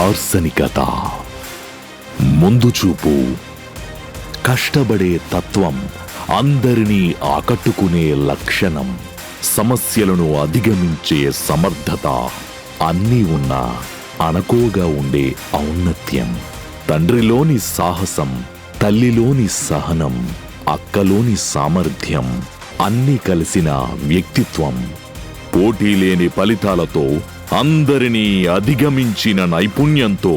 దార్శనికత, ముందు చూపు, కష్టపడే తత్వం, అందరినీ ఆకట్టుకునే లక్షణం, సమస్యలను అధిగమించే సమర్థత అన్నీ ఉన్నా అనకోగా ఉండే ఔన్నత్యం, తండ్రిలోని సాహసం, తల్లిలోని సహనం, అక్కలోని సామర్థ్యం అన్నీ కలిసిన వ్యక్తిత్వం, పోటీలేని ఫలితాలతో అందరినీ అధిగమించిన నైపుణ్యంతో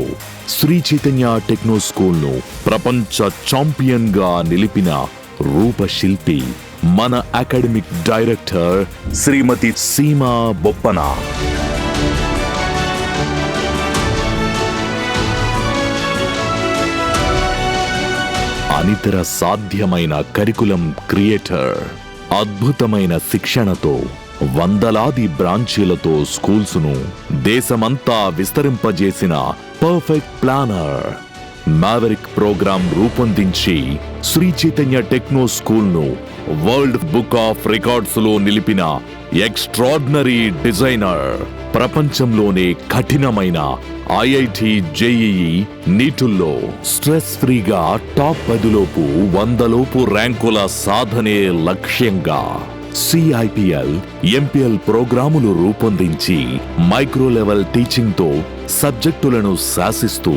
శ్రీ చైతన్య టెక్నో స్కూల్ను ప్రపంచ ఛాంపియన్గా నిలిపిన రూపశిల్పి మన అకాడమిక్ డైరెక్టర్ శ్రీమతి సీమా బొప్పన. అనితర సాధ్యమైన కరికులం క్రియేటర్, అద్భుతమైన శిక్షణతో వందలాది బ్రాంచీలతో స్కూల్స్ను దేశమంతా విస్తరింపజేసిన పర్ఫెక్ట్ ప్లానర్, మావరిక్ ప్రోగ్రాం రూపొందించి శ్రీ చైతన్య టెక్నో స్కూల్ను వరల్డ్ బుక్ ఆఫ్ రికార్డ్స్ లో నిలిపిన ఎక్స్ట్రార్డినరీ డిజైనర్, ప్రపంచంలోనే కఠినమైన ఐఐటి జేఈఈ నీటుల్లో స్ట్రెస్ ఫ్రీగా టాప్ 10లోపు 100లోపు ర్యాంకుల సాధనే లక్ష్యంగా సిఐపిఎల్, ఎంపీఎల్ ప్రోగ్రాములు రూపొందించి మైక్రో లెవెల్ టీచింగ్తో సబ్జెక్టులను శాసిస్తూ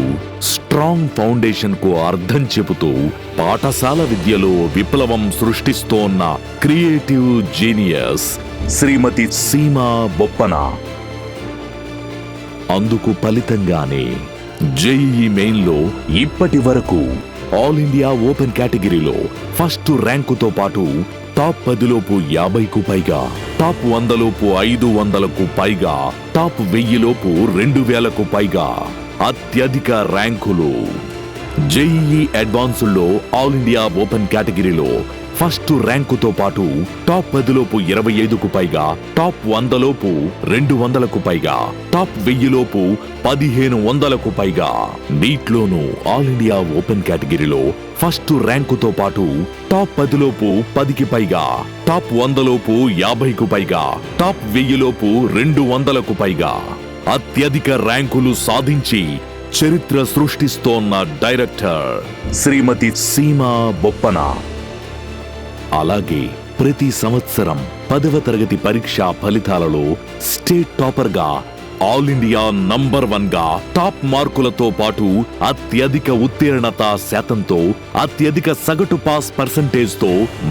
స్ట్రాంగ్ ఫౌండేషన్ కు అర్థం చెబుతూ పాఠశాల విద్యలో విప్లవం సృష్టిస్తోన్న క్రియేటివ్ జీనియస్ శ్రీమతి సీమా బొప్పన. అందుకు ఫలితంగానే జేఈఈ మెయిన్లో ఇప్పటి వరకు ఆల్ ఇండియా ఓపెన్ కేటగిరీలో ఫస్ట్ ర్యాంకుతో పాటు టాప్ 10లోపు 50కు పైగా, టాప్ 100లోపు 500కు పైగా, టాప్ 1000లోపు 2000కు పైగా అత్యధిక ర్యాంకులు. జేఈఈ అడ్వాన్స్డ్లో ఆల్ ఇండియా ఓపెన్ కేటగిరీలో ఫస్ట్ ర్యాంకుతో పాటు టాప్ 10లోపు 25కు పైగా, టాప్ 100లోపు 200కు పైగా, టాప్ 1000లోపు 1500కు పైగా. నీట్లోనూ ఆల్ ఇండియా ఓపెన్ కేటగిరీలో ఫస్ట్ ర్యాంకుతో పాటు టాప్ 10లోపు 10కి పైగా, టాప్ 100లోపు 50కు పైగా, టాప్ 1000లోపు 200కు పైగా అత్యధిక ర్యాంకులు సాధించి చరిత్ర సృష్టిస్తోన్న డైరెక్టర్ శ్రీమతి సీమా బొప్పన. అలాగే ప్రతి సంవత్సరం 10వ తరగతి పరీక్షా ఫలితాలలో స్టేట్ టాపర్ గా, ఆల్ ఇండియా నంబర్ 1గా టాప్ మార్కులతో పాటు అత్యధిక ఉత్తీర్ణత శాతంతో, అత్యధిక సగటు పాస్ పర్సంటేజ్తో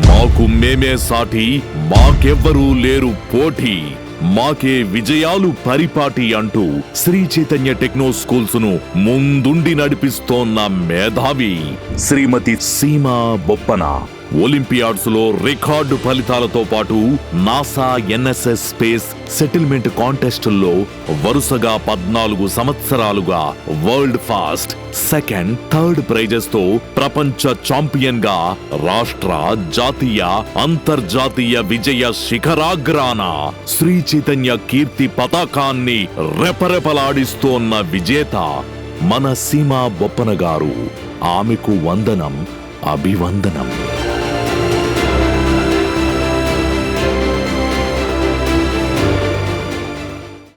మాకు మేమే సాటి, మాకెవ్వరూ లేరు పోటీ, మాకే విజయాలు పరిపాటి అంటూ శ్రీ చైతన్య టెక్నో స్కూల్స్ ను ముందుండి నడిపిస్తోన్న మేధావి శ్రీమతి సీమా బొప్పన. ఒలింపియాడ్స్ లో రికార్డు ఫలితాలతో పాటు నాసా, ఎన్ఎస్ఎస్ స్పేస్ సెటిల్మెంట్ కాంటెస్టుల్లో వరుసగా 14 సంవత్సరాలుగా world fast, second, third prices తో ప్రపంచ ఛాంపియన్ గా రాష్ట్ర, జాతీయ, అంతర్జాతీయ విజయ శిఖరాగ్రాన శ్రీ చైతన్య కీర్తి పతాకాన్ని రెపరెపలాడిస్తోన్న విజేత మన సీమా బొప్పన గారు. ఆమెకు వందనం, అభివందనం.